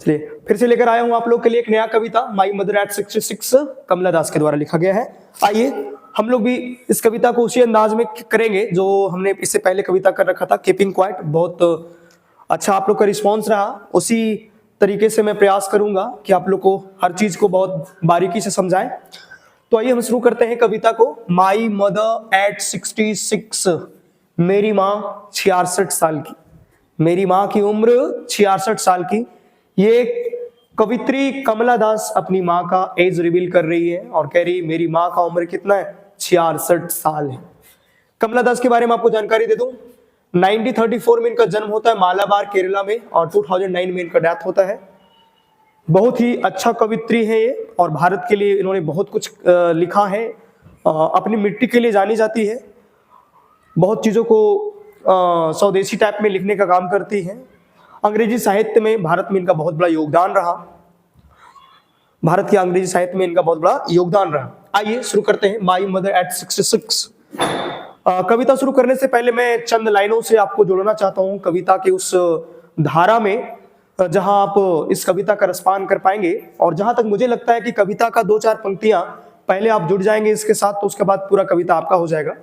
चलिए फिर से लेकर आया हूं आप लोग के लिए एक नया कविता, माई मदर एट 66, कमला दास के द्वारा लिखा गया है। आइए हम लोग भी इस कविता को उसी अंदाज में करेंगे जो हमने इससे पहले कविता कर रखा था, कीपिंग क्वाइट। बहुत अच्छा आप लोग का रिस्पॉन्स रहा, उसी तरीके से मैं प्रयास करूंगा कि आप लोग को हर चीज को बहुत बारीकी से समझाएं। तो आइए हम शुरू करते हैं कविता को। माई मदर एट 66, मेरी माँ 66 साल की, मेरी माँ की उम्र 66 साल की। ये कवित्री कमला दास अपनी माँ का एज रिवील कर रही है और कह रही मेरी माँ का उम्र कितना है, 66 साल है। कमला दास के बारे में आपको जानकारी दे दूं, 1934 में इनका जन्म होता है मालाबार केरला में और 2009 में इनका डेथ होता है। बहुत ही अच्छा कवित्री है ये और भारत के लिए इन्होंने बहुत कुछ लिखा है। अपनी मिट्टी के लिए जानी जाती है, बहुत चीजों को स्वदेशी टाइप में लिखने का काम करती है। अंग्रेजी साहित्य में भारत में इनका बहुत बड़ा योगदान रहा, भारत के अंग्रेजी साहित्य में इनका बहुत बड़ा योगदान रहा। आइए शुरू करते हैं, माई मदर एट 66। कविता शुरू करने से पहले मैं चंद लाइनों से आपको जोड़ना चाहता हूं कविता के उस धारा में जहां आप इस कविता का रसपान कर पाएंगे। और जहां तक मुझे लगता है कि कविता का 2-4 पंक्तियां पहले आप जुड़ जाएंगे इसके साथ, तो उसके बाद पूरा कविता आपका हो जाएगा।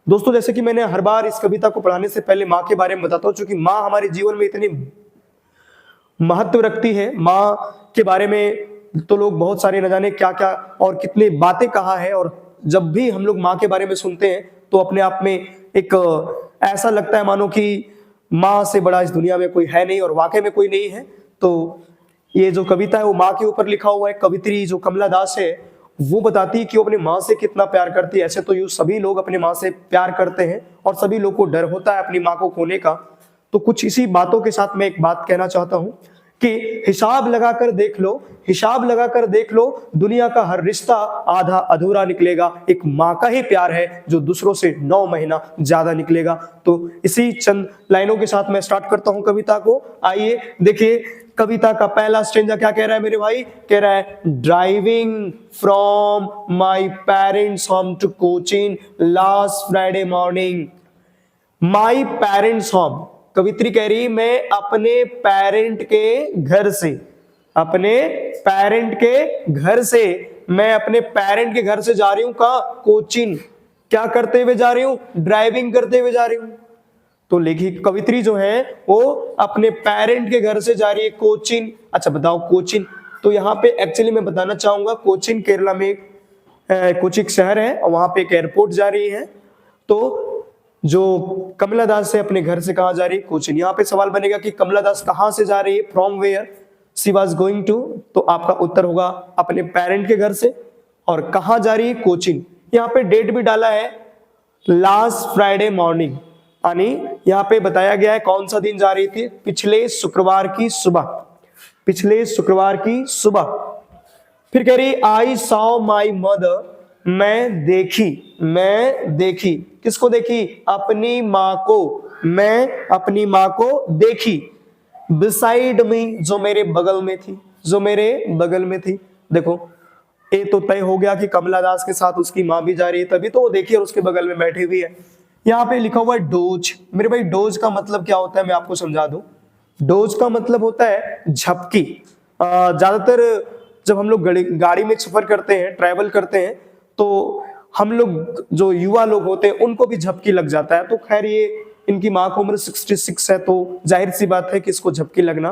दोस्तों जैसे कि मैंने हर बार इस कविता को पढ़ाने से पहले माँ के बारे में बताता हूँ, क्योंकि माँ हमारे जीवन में इतनी महत्व रखती है। माँ के बारे में तो लोग बहुत सारे न जाने क्या क्या और कितनी बातें कहा है, और जब भी हम लोग माँ के बारे में सुनते हैं तो अपने आप में एक ऐसा लगता है मानो कि माँ से बड़ा इस दुनिया में कोई है नहीं, और वाकई में कोई नहीं है। तो ये जो कविता है वो माँ के ऊपर लिखा हुआ है। कवित्री जो कमला दास है वो बताती है कि वो अपनी माँ से कितना प्यार करती है। ऐसे तो यूं सभी लोग अपनी माँ से प्यार करते हैं और सभी लोग को डर होता है अपनी माँ को खोने का। तो कुछ इसी बातों के साथ मैं एक बात कहना चाहता हूं कि हिसाब लगाकर देख लो, हिसाब लगाकर देख लो, दुनिया का हर रिश्ता आधा अधूरा निकलेगा, एक माँ का ही प्यार है जो दूसरों से 9 महीना ज्यादा निकलेगा। तो इसी चंद लाइनों के साथ मैं स्टार्ट करता हूं कविता को। आइए देखिए कविता का पहला स्टेंजा क्या कह रहा है मेरे भाई, कह रहा है driving from my parents home to Cochin last Friday morning. My parents home, कवित्री कह रही मैं अपने पेरेंट के घर से, अपने पेरेंट के घर से, मैं अपने पेरेंट के घर से जा रही हूं कहां, कोचीन। क्या करते हुए जा रही हूं, ड्राइविंग करते हुए जा रही हूं। तो लेखिक कवित्री जो है वो अपने पेरेंट के घर से जा रही है कोचीन। अच्छा बताओ कोचीन, तो यहाँ पे एक्चुअली मैं बताना चाहूंगा कोचीन केरला में कोची एक शहर है और वहां पे एक एयरपोर्ट जा रही है। तो जो कमला दास से अपने घर से कहां जा रही है, कोचीन। यहाँ पे सवाल बनेगा कि कमला दास कहां से जा रही है, from where she was going to. तो आपका उत्तर होगा अपने पेरेंट के घर से। और कहां जा रही है, कोचीन। यहाँ पे डेट भी डाला है लास्ट फ्राइडे मॉर्निंग, यानी यहाँ पे बताया गया है कौन सा दिन जा रही थी, पिछले शुक्रवार की सुबह, पिछले शुक्रवार की सुबह। फिर कह रही आई सॉ माई मदर, मैं देखी, मैं देखी, किसको देखी, अपनी माँ को, मैं अपनी माँ को देखी। बिसाइड मी, जो मेरे बगल में थी, जो मेरे बगल में थी। देखो ये तो तय हो गया कि कमला दास के साथ उसकी माँ भी जा रही है, तभी तो वो देखिए और उसके बगल में बैठी हुई है। यहाँ पे लिखा हुआ है डोज। मेरे भाई डोज का मतलब क्या होता है मैं आपको समझा दूं। डोज का मतलब होता है झपकी। ज्यादातर जब हम लोग गाड़ी में सफर करते हैं, ट्रैवल करते हैं, तो हम लोग जो युवा लोग होते हैं उनको भी झपकी लग जाता है। तो खैर ये इनकी माँ की उम्र 66 है, तो जाहिर सी बात है कि इसको झपकी लगना।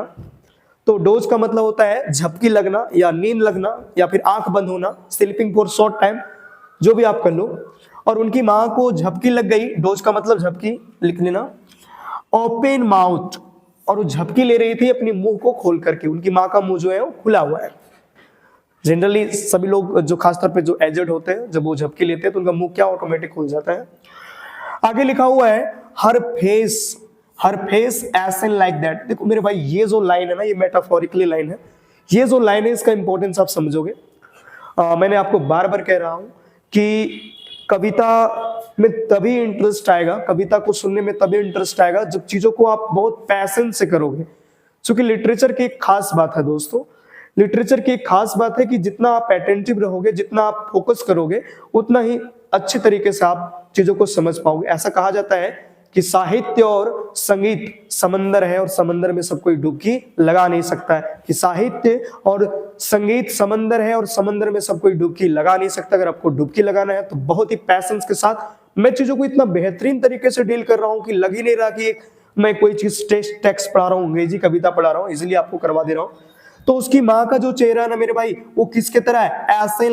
तो डोज का मतलब होता है झपकी लगना या नींद लगना या फिर आंख बंद होना, स्लीपिंग फॉर शॉर्ट टाइम, जो भी आप कर लो। और उनकी माँ को झपकी लग गई, डोज का मतलब झपकी, लिख लेना। ओपन माउथ, और वो झपकी ले रही थी अपनी मुंह को खोल करके। उनकी माँ का मुंह जो है वो खुला हुआ है। जनरली सभी लोग जो खासतौर पे जो एजेड होते हैं जब वो झपकी लेते हैं तो उनका मुंह क्या ऑटोमेटिक खुल जाता है। आगे लिखा हुआ है her face, her face S N like that. देखो मेरे भाई ये जो लाइन है ना, ये मेटाफोरिकली लाइन है। ये जो लाइन है इसका इंपॉर्टेंस आप समझोगे। मैंने आपको बार बार कह रहा हूं कि कविता में तभी इंटरेस्ट आएगा, कविता को सुनने में तभी इंटरेस्ट आएगा जब चीजों को आप बहुत पैशन से करोगे। क्योंकि लिटरेचर की एक खास बात है दोस्तों, लिटरेचर की एक खास बात है कि जितना आप अटेंटिव रहोगे, जितना आप फोकस करोगे, उतना ही अच्छे तरीके से आप चीजों को समझ पाओगे। ऐसा कहा जाता है कि साहित्य और संगीत समंदर है और समंदर में सब कोई डुबकी लगा नहीं सकता है, कि साहित्य और संगीत समंदर है और समंदर में सब कोई डुबकी लगा नहीं सकता। अगर आपको डुबकी लगाना है तो बहुत ही पैशंस के साथ मैं चीजों को इतना बेहतरीन तरीके से डील कर रहा हूं कि लग ही नहीं रहा कि मैं कोई चीज टेक्स्ट पढ़ा रहा हूँ, अंग्रेजी कविता पढ़ा रहा हूँ, इजिली आपको करवा दे रहा हूं। तो उसकी माँ का जो चेहरा है ना मेरे भाई, वो किसके तरह है? एसेन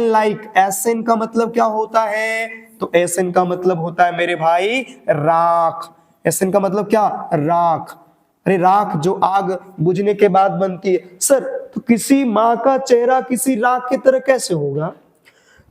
लाइक। एसेन का मतलब क्या होता है? तो एसेन का मतलब होता है मेरे भाई राख। एसेन का मतलब क्या? राख। अरे राख जो आग बुझने के बाद बनती है। सर तो किसी माँ का चेहरा किसी राख की तरह कैसे होगा?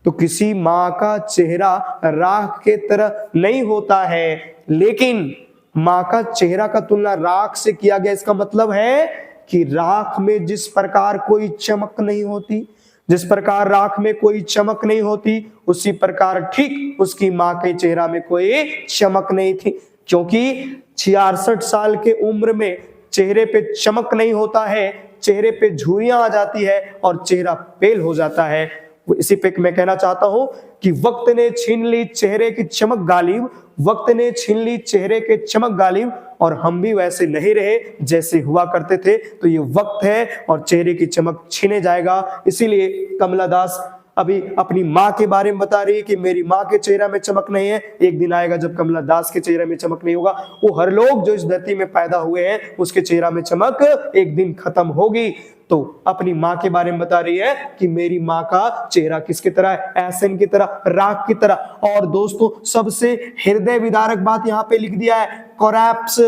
तो किसी माँ का चेहरा राख के तरह नहीं होता है, लेकिन माँ का चेहरा का तुलना राख से किया गया। इसका मतलब है कि राख में जिस प्रकार कोई चमक नहीं होती, जिस प्रकार राख में कोई चमक नहीं होती, उसी प्रकार ठीक उसकी माँ के चेहरा में कोई चमक नहीं थी, क्योंकि 66 साल के उम्र में चेहरे पे चमक नहीं होता है, चेहरे पे झुर्रियां आ जाती है और चेहरा पेल हो जाता है। इसी पे मैं कहना चाहता हूं कि वक्त ने छीन ली चेहरे की चमक गालिब, वक्त ने छीन ली चेहरे के चमक गालिब, और हम भी वैसे नहीं रहे जैसे हुआ करते थे। तो ये वक्त है और चेहरे की चमक छीने जाएगा। इसीलिए कमला दास अभी अपनी माँ के बारे में बता रही है कि मेरी माँ के चेहरा में चमक नहीं है। एक दिन आएगा जब कमला दास के चेहरे में चमक नहीं होगा। वो हर लोग जो इस धरती में पैदा हुए हैं उसके चेहरा में चमक एक दिन खत्म होगी। तो अपनी माँ के बारे में बता रही है कि मेरी माँ का चेहरा किसकी तरह है? एसेन की तरह, राख की तरह। और दोस्तों सबसे हृदय विदारक बात यहाँ पे लिख दिया है, collapse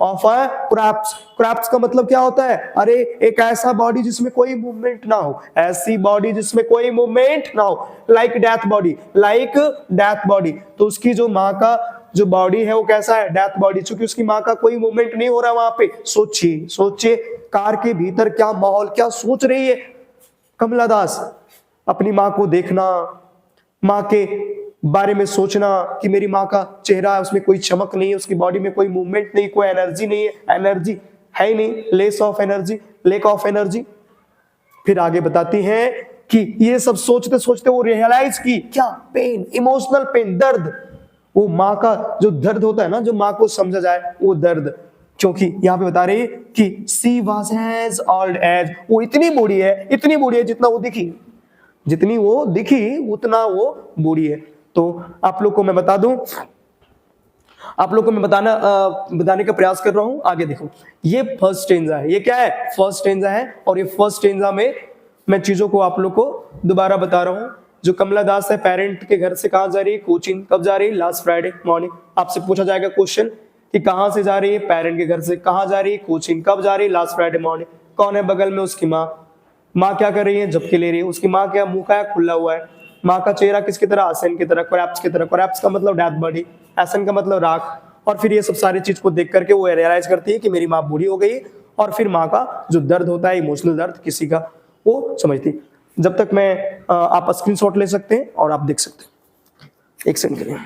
of a collapse. Collapse का मतलब क्या होता है? अरे एक ऐसा बॉडी जिसमें कोई मूवमेंट ना हो, ऐसी बॉडी जिसमें कोई मूवमेंट ना हो, like death body, like death body. तो उसकी जो माँ का जो बॉडी है वो कैसा है? Death body. चूंकि उसकी माँ का कोई मूवमेंट नहीं हो रहा वहां पे। सोचिए सोचिए कार के भीतर क्या माहौल, क्या सोच रही है कमला दास। अपनी माँ को देखना, माँ के बारे में सोचना कि मेरी माँ का चेहरा उसमें कोई चमक नहीं है, उसकी बॉडी में कोई मूवमेंट नहीं, कोई एनर्जी नहीं है, एनर्जी है ही नहीं, less of energy, lake of energy. फिर आगे बताती हैं कि ये सब सोचते सोचते वो रियलाइज की क्या? पेन, इमोशनल पेन, दर्द। वो माँ का जो दर्द होता है ना, जो माँ को समझा जाए वो दर्द। क्योंकि यहाँ पे बता रही है कि she was as old as, वो इतनी बूढ़ी है जितना वो दिखी, जितनी वो दिखी उतना वो बूढ़ी है। तो आप लोग को मैं बता दूं, आप लोग को मैं बताने का प्रयास कर रहा हूं। आगे देखो, ये फर्स्ट स्टेंजा है। ये क्या है? फर्स्ट स्टेंजा है। और ये फर्स्ट स्टेंजा में मैं चीजों को आप लोग को दोबारा बता रहा हूं। जो कमला दास है पेरेंट के घर से कहां जा रही है? कोचिंग। कब जा रही है? Last Friday morning. आपसे पूछा जाएगा क्वेश्चन कि कहां से जा रही है? पेरेंट के घर से। कहां जा रही है? कोचिंग। कब जा रही है? Last Friday morning. कौन है बगल में? उसकी माँ। माँ क्या कर रही है? झपकी ले रही है। उसकी माँ क्या मुंह का है? खुला हुआ है। माँ का चेहरा किसकी तरह? आसन की तरह, कोलैप्स की तरह। कोलैप्स का मतलब डेथ बॉडी, आसन का मतलब राख। और फिर ये सब सारी चीज को देख करके वो रियलाइज करती है कि मेरी माँ बूढ़ी हो गई। और फिर माँ का जो दर्द होता है, इमोशनल दर्द किसी का, वो समझती। जब तक मैं आप स्क्रीनशॉट ले सकते हैं और आप देख सकते हैं। एक सेकंड के लिए।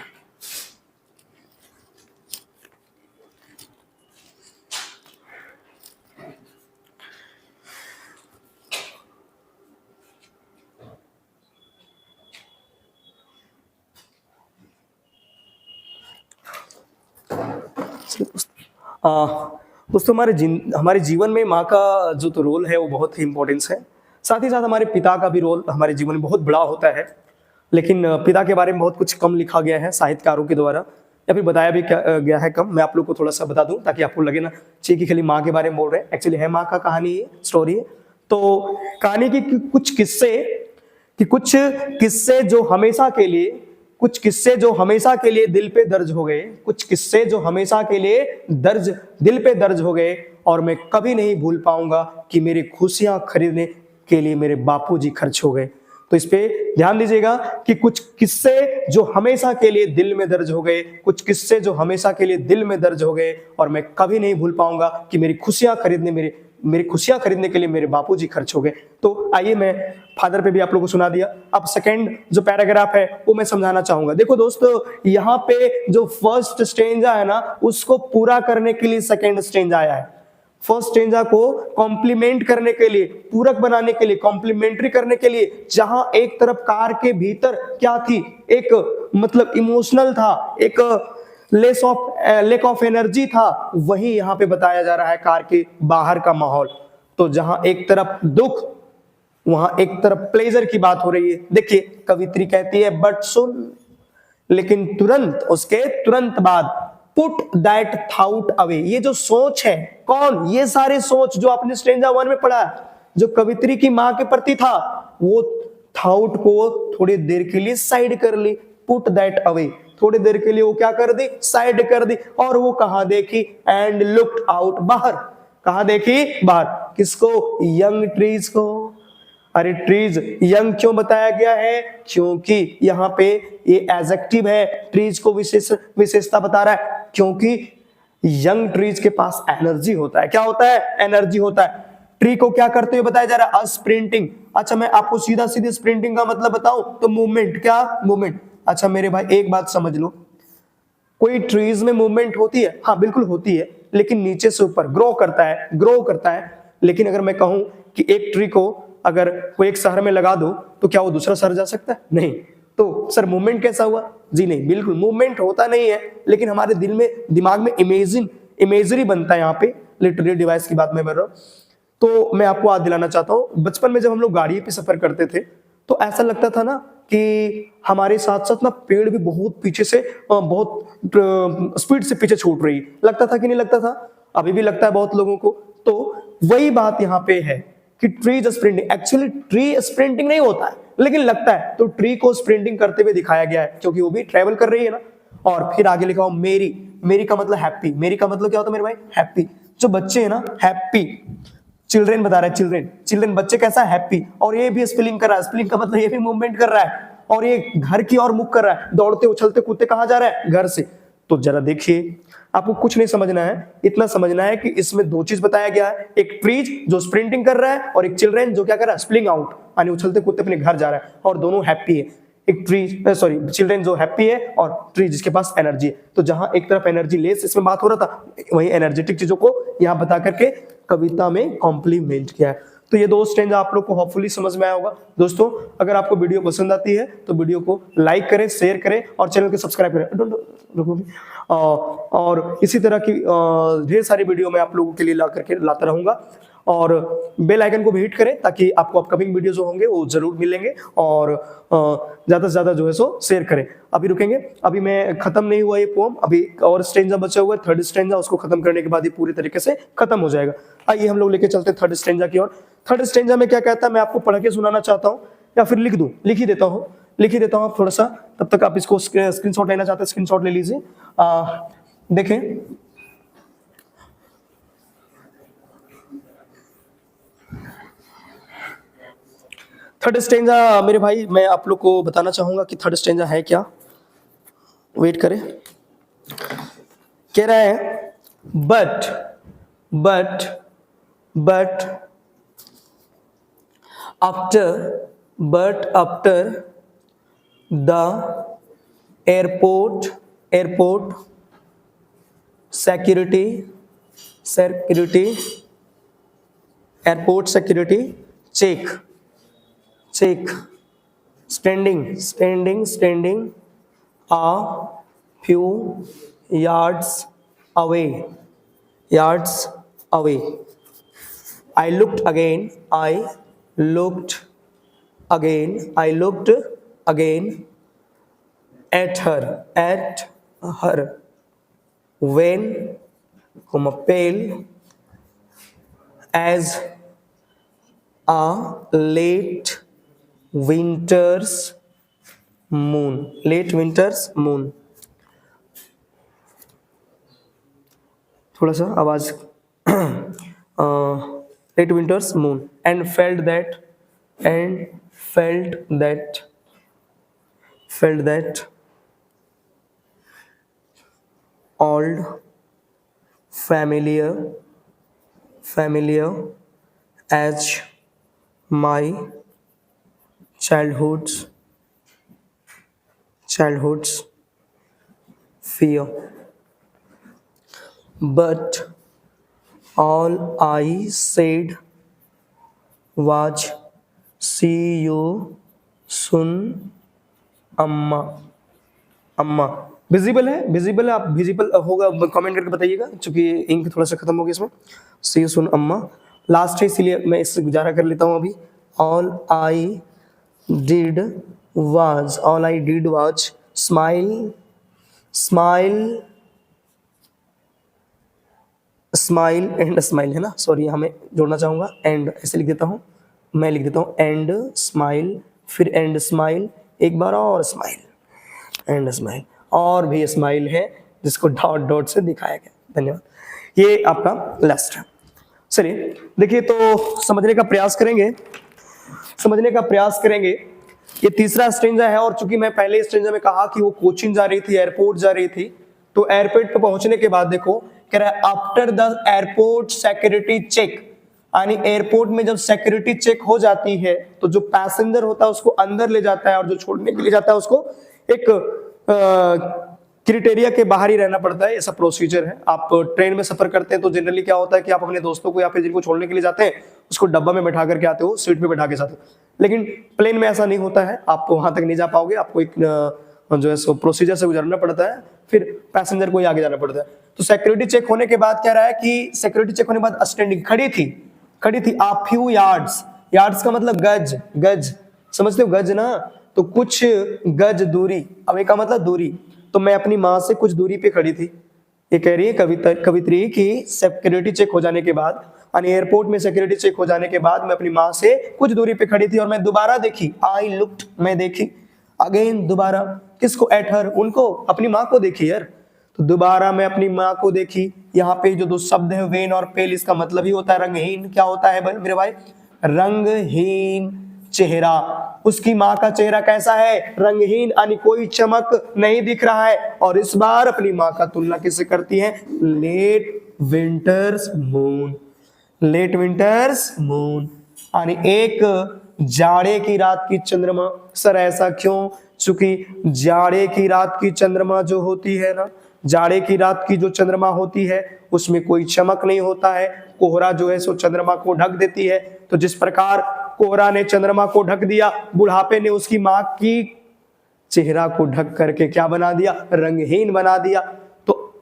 दोस्तों हमारे जीवन में माँ का जो तो रोल है वो बहुत ही इंपॉर्टेंस है। साथ ही साथ हमारे पिता का भी रोल हमारे जीवन में बहुत बड़ा होता है। लेकिन पिता के बारे में बहुत कुछ कम लिखा गया है साहित्यकारों के द्वारा, या फिर बताया भी गया है कम। मैं आप लोग को थोड़ा सा बता दूं ताकि आपको लगे ना चाहिए कि खाली माँ के बारे में बोल रहे हैं। एक्चुअली है माँ का कहानी है, स्टोरी है। तो कहानी की कुछ किस्से जो हमेशा के लिए, कुछ किस्से जो हमेशा के लिए दिल पे दर्ज हो गए, कुछ किस्से जो हमेशा के लिए दिल पे दर्ज हो गए। और मैं कभी नहीं भूल पाऊंगा कि मेरी खुशियां खरीदने के लिए मेरे बापूजी खर्च हो गए। तो इस पे ध्यान दीजिएगा कि कुछ किस्से जो हमेशा के लिए दिल में दर्ज हो गए, कुछ किस्से जो हमेशा के लिए दिल में दर्ज हो गए, और मैं कभी नहीं भूल पाऊंगा कि मेरी खुशियां खरीदने के लिए मेरे बापूजी खर्च हो गए। तो आइए, मैं फादर पे भी आप लोगों को सुना दिया। अब सेकंड जो पैराग्राफ है वो मैं समझाना चाहूंगा। देखो दोस्तों, यहाँ पे जो फर्स्ट स्टेंजा है ना, उसको पूरा करने के लिए सेकंड स्टेंजा आया है। फर्स्ट स्टेंजा को कॉम्प्लीमेंट करने के लिए, पूरक बनाने के लिए, कॉम्प्लीमेंट्री करने के लिए, जहां एक तरफ कार के भीतर क्या थी, एक मतलब इमोशनल था, एक लेक ऑफ एनर्जी था, वही यहाँ पे बताया जा रहा है कार के बाहर का माहौल। तो जहां एक तरफ दुख, वहां एक तरफ प्लेजर की बात हो रही है। देखिए कवित्री कहती है बट सुन, लेकिन तुरंत उसके तुरंत बाद पुट दैट थाउट अवे। ये जो सोच है, कौन? ये सारे सोच जो आपने स्ट्रेंजा 1 में पढ़ा, जो कवित्री की मां के प्रति था, वो थाउट को थोड़ी देर के लिए साइड कर ली। पुट दैट अवे, थोड़ी देर के लिए वो क्या कर दी? साइड कर दी। और वो कहां देखी? एंड लुक्ड आउट, बाहर। कहां देखी? बाहर। किसको? यंग ट्रीज को। अरे ट्रीज यंग क्यों बताया गया है? क्योंकि यहाँ पे ये एडजेक्टिव है, ट्रीज को विशेषता बता रहा है, क्योंकि यंग ट्रीज के पास एनर्जी होता है। क्या होता है? एनर्जी होता है। ट्री को क्या करते हुए बताया जा रहा है? स्प्रिंटिंग। अच्छा मैं आपको सीधा सीधे स्प्रिंटिंग का मतलब बताऊं तो मूवमेंट। क्या? मूवमेंट। अच्छा मेरे भाई एक बात समझ लो, कोई ट्रीज में मूवमेंट होती है? हाँ बिल्कुल होती है, लेकिन नीचे से ऊपर ग्रो करता है, ग्रो करता है। लेकिन अगर मैं कहूं कि एक ट्री को अगर कोई एक शहर में लगा दो तो क्या वो दूसरा शहर जा सकता है? नहीं। तो सर मूवमेंट कैसा हुआ? जी नहीं, बिल्कुल मूवमेंट होता नहीं है, लेकिन हमारे दिल में, दिमाग में इमेजरी बनता है। यहाँ पे लिटरेरी डिवाइस की बात मैं कर रहा हूँ। तो मैं आपको याद दिलाना चाहता हूँ, बचपन में जब हम लोग गाड़ी पे सफर करते थे तो ऐसा लगता था ना कि हमारे साथ साथ ना पेड़ भी बहुत पीछे से, बहुत स्पीड से पीछे छूट रही। लगता था कि नहीं लगता था? अभी भी लगता है बहुत लोगों को। तो वही बात यहाँ पे है कि tree sprinting, actually tree sprinting नहीं होता है, लेकिन लगता है। तो ट्री को स्प्रिंटिंग करते हुए दिखाया गया है, क्योंकि वो भी ट्रेवल कर रही है ना। और फिर आगे लिखा हो मेरी। मेरी का मतलब हैप्पी। मेरी का मतलब क्या होता है मेरे भाई? हैप्पी। जो बच्चे हैं ना, हैप्पी। चिल्ड्रेन बता रहा है, चिल्ड्रेन बच्चे कैसा? हैप्पी। और ये भी स्पेलिंग कर रहा है, स्पेलिंग का मतलब ये भी मूवमेंट कर रहा है। और ये घर की ओर मुख कर रहा है, दौड़ते उछलते कूदते कहां जा रहा है? घर से। तो जरा देखिए, आपको कुछ नहीं समझना है, इतना समझना है कि इसमें दो चीज बताया गया है, एक ट्रीज जो स्प्रिंटिंग कर रहा है और एक चिल्ड्रेन जो क्या कर रहा है? स्प्लिंग आउट, यानी उछलते कूदते अपने घर जा रहा है। और दोनों हैप्पी है। एक ट्री सॉरी चिल्ड्रेन जो हैप्पी है और ट्री जिसके पास एनर्जी है। तो जहां एक तरफ एनर्जी लेस इसमें बात हो रहा था, वहीं एनर्जेटिक चीजों को यहां बता करके कविता में कॉम्प्लीमेंट किया है। तो ये दो स्ट्रेंजा आप लोग को होपफुली समझ में आया होगा। दोस्तों अगर आपको वीडियो पसंद आती है तो वीडियो को लाइक करें, शेयर करें और चैनल को सब्सक्राइब करें। और इसी तरह की ढेर सारी वीडियो मैं आप लोगों के लिए ला करके लाता रहूंगा। और बेल आइकन को भी हिट करें ताकि आपको अपकमिंग वीडियो जो होंगे वो जरूर मिलेंगे। और ज्यादा से ज्यादा जो है सो शेयर करें। अभी रुकेंगे, अभी मैं खत्म नहीं हुआ ये पोम, अभी और स्ट्रेंजा बचा हुआ है, थर्ड स्ट्रेंजा। उसको खत्म करने के बाद ये पूरी तरीके से खत्म हो जाएगा। आइए हम लोग लेके चलते हैं थर्ड स्ट्रेंजा की ओर। थर्ड स्ट्रेंजा में क्या कहता है मैं आपको पढ़ के सुनाना चाहता हूँ, या फिर लिख दूं? लिख ही देता हूँ आप थोड़ा सा, तब तक आप इसको स्क्रीनशॉट लेना चाहते हैं स्क्रीनशॉट ले लीजिए। देखें थर्ड स्ट्रेंजा मेरे भाई, मैं आप लोग को बताना चाहूंगा कि थर्ड स्ट्रेंजा है क्या। वेट करें। कह रहा है but after the airport security check standing a few yards away. I looked again at her when pale as a late winter's moon. थोड़ा सा आवाज late winter's moon and felt that old familiar as my childhood's fear. But all I said was, see you soon, Amma. Visible है, visible है, आप visible होगा comment करके बताइएगा, क्योंकि इंक थोड़ा सा खत्म हो गया इसमें। सी यू सून अम्मा लास्ट है, इसीलिए मैं इससे गुजारा कर लेता हूँ अभी। All I did was smile and smile, है ना, सॉरी यहाँ मैं जोड़ना चाहूँगा, एंड ऐसे लिख देता हूँ, मैं लिख देता हूँ एंड स्माइल, फिर एंड स्माइल, एक बार और स्माइल एंड स्माइल, और भी स्माइल है जिसको डॉट डॉट से दिखाया गया। धन्यवाद। ये आपका लास्ट है। चलिए देखिए, तो समझने का प्रयास करेंगे। ये तीसरा स्ट्रेंजा है, और चूंकि मैं पहले स्ट्रेंजा में कहा कि वो कोचिंग जा रही थी, एयरपोर्ट जा रही थी, तो एयरपोर्ट पे पहुंचने के बाद देखो कह रहा है after the airport security check, यानी एयरपोर्ट में जब सिक्योरिटी चेक हो जाती है तो जो पैसेंजर होता है उसको अंदर ले जाता है, और जो छोड़ने के लिए जाता है उसको एक क्राइटेरिया के बाहर ही रहना पड़ता है। ऐसा प्रोसीजर है। आप ट्रेन में सफर करते हैं तो जनरली क्या होता है कि आप अपने दोस्तों को या फिर जिनको छोड़ने के लिए जाते हैं उसको डब्बा में बैठा करके आते हो, सीट पे बैठा के जाते हो, लेकिन प्लेन में ऐसा नहीं होता है। आप वहां तक नहीं जा पाओगे, आपको एक जो है सो प्रोसीजर से गुजरना पड़ता है, फिर पैसेंजर को ही आगे जाना पड़ता है। तो सिक्योरिटी चेक होने के बाद क्या रहा है कि सिक्योरिटी चेक होने के बाद स्टैंडिंग खड़ी थी आ फ्यू यार्ड्स का मतलब गज समझते हो, गज ना, तो कुछ गज दूरी, अब एक का मतलब दूरी, तो मैं अपनी माँ से कुछ दूरी पे खड़ी थी। ये कह रही है कवित्री कि सिक्योरिटी चेक हो जाने के बाद, यानी एयरपोर्ट में सिक्योरिटी चेक हो जाने के बाद मैं अपनी माँ से कुछ दूरी पे खड़ी थी, और मैं दोबारा देखी, आई लुक्ड, मैं देखी, अगेन दोबारा, किसको, एट हर, उनको, अपनी माँ को देखी यार, तो दोबारा मैं अपनी माँ को देखी। यहाँ पे जो दो शब्द है वेन और पेल, इसका मतलब ही होता है रंगहीन। क्या होता है मेरे भाई? रंगहीन चेहरा। उसकी माँ का चेहरा कैसा है? रंगहीन, यानी कोई चमक नहीं दिख रहा है। और इस बार अपनी माँ का तुलना किससे करती है? लेट विंटर्स मून, यानी एक जाड़े की रात की चंद्रमा। सर ऐसा क्यों? चूंकि जाड़े की रात की चंद्रमा जो होती है ना, जाड़े की रात की जो चंद्रमा होती है उसमें कोई चमक नहीं होता है, कोहरा जो है सो चंद्रमा को ढक देती है। तो जिस प्रकार कोहरा ने चंद्रमा को ढक दिया, बुढ़ापे ने उसकी माँ की चेहरा को ढक करके क्या बना दिया? रंगहीन बना दिया। तो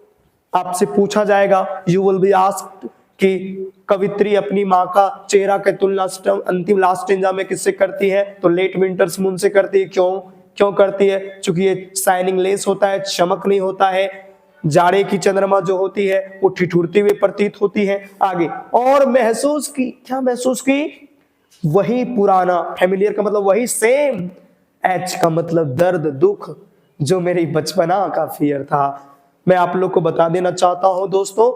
आपसे पूछा जाएगा, यू विल बी आस्क्ड, कि कवित्री अपनी माँ का चेहरा के तुलना अंतिम लास्ट स्टेंजा में किससे करती है? तो लेट विंटर्स मून से करती है। क्यों करती है? क्योंकि ये शाइनिंग लेस होता है, चमक नहीं होता है। जाड़े की चंद्रमा जो होती है वो ठिठुरती हुई प्रतीत होती है। आगे, और महसूस की, क्या महसूस की? वही पुराना, फैमिलियर का मतलब वही सेम, एच का मतलब दर्द, दुख, जो मेरी बचपना का फियर था। मैं आप लोग को बता देना चाहता हूं दोस्तों,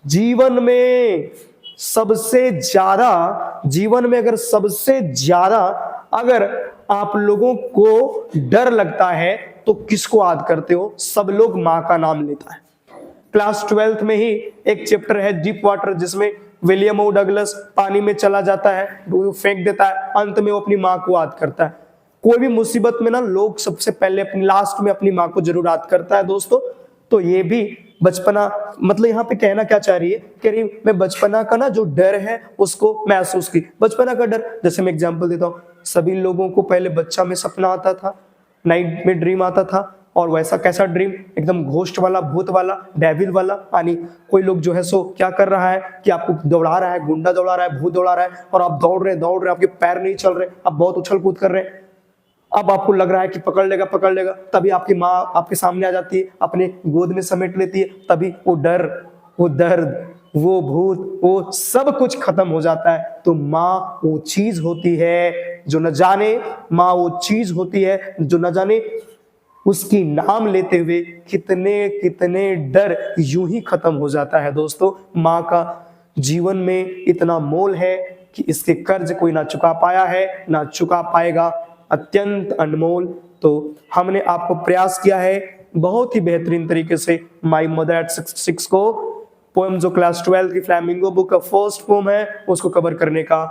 जीवन में अगर सबसे ज्यादा अगर आप लोगों को डर लगता है तो किसको याद करते हो? सब लोग माँ का नाम लेता है। क्लास 12th में ही एक चैप्टर है डीप वाटर, जिसमें विलियम ओ डगलस पानी में चला जाता है, फेंक देता है, अंत में वो अपनी माँ को याद करता है। कोई भी मुसीबत में ना लोग सबसे पहले अपनी लास्ट में अपनी माँ को जरूर याद करता है दोस्तों। तो ये भी बचपना, मतलब यहाँ पे कहना क्या चाह रही है? कह रही मैं बचपना का ना जो डर है उसको महसूस की। बचपना का डर, जैसे मैं एग्जांपल देता हूँ, सभी लोगों को पहले बच्चा में सपना आता था, नाइट में ड्रीम आता था, और वैसा कैसा ड्रीम? एकदम घोस्ट वाला, भूत वाला, डेविल वाला, यानी कोई लोग जो है सो क्या कर रहा है कि आपको दौड़ा रहा है, गुंडा दौड़ा रहा है, भूत दौड़ा रहा है, और आप दौड़ रहे आपके पैर नहीं चल रहे, आप बहुत उछल कूद कर रहे हैं। अब आपको लग रहा है कि पकड़ लेगा, तभी आपकी माँ आपके सामने आ जाती है, अपने गोद में समेट लेती है, तभी वो डर, वो दर्द, वो भूत, वो सब कुछ खत्म हो जाता है। तो माँ वो चीज होती है जो न जाने, माँ वो चीज होती है जो न जाने उसकी नाम लेते हुए कितने कितने डर यूं ही खत्म हो जाता है दोस्तों। माँ का जीवन में इतना मोल है कि इसके कर्ज कोई ना चुका पाया है, ना चुका पाएगा, अत्यंत अनमोल। तो हमने आपको प्रयास किया है बहुत ही बेहतरीन तरीके से माई मदर एट 66 को, पोएम जो क्लास 12 की फ्लैमिंगो बुक का फर्स्ट पोएम है उसको कवर करने का।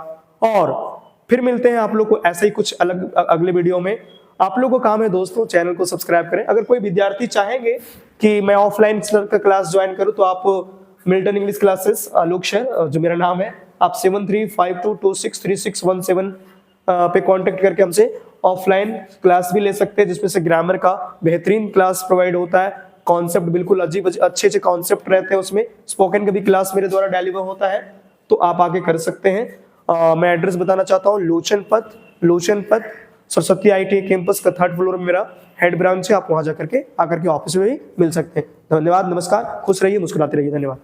और फिर मिलते हैं आप लोग को ऐसे ही कुछ अलग अगले वीडियो में। आप लोगों को काम है दोस्तों, चैनल को सब्सक्राइब करें। अगर कोई विद्यार्थी चाहेंगे कि मैं ऑफलाइन का क्लास ज्वाइन करूं तो आप मिल्टन इंग्लिश क्लासेस आलोक शहर, जो मेरा नाम है, आप 7352263617 पे कांटेक्ट करके हमसे ऑफलाइन क्लास भी ले सकते हैं, जिसमें से ग्रामर का बेहतरीन क्लास प्रोवाइड होता है। कॉन्सेप्ट बिल्कुल अजीब अच्छे अच्छे कॉन्सेप्ट रहते हैं उसमें। स्पोकन का भी क्लास मेरे द्वारा डिलीवर होता है, तो आप आके कर सकते हैं। मैं एड्रेस बताना चाहता हूँ, लोचन पथ सरस्वती ITA कैंपस का 3rd फ्लोर में मेरा हेड ब्रांच है। आप वहां जाकर के आकर के ऑफिस में भी मिल सकते हैं। धन्यवाद, नमस्कार, खुश रहिए, मुस्कुराते रहिए, धन्यवाद।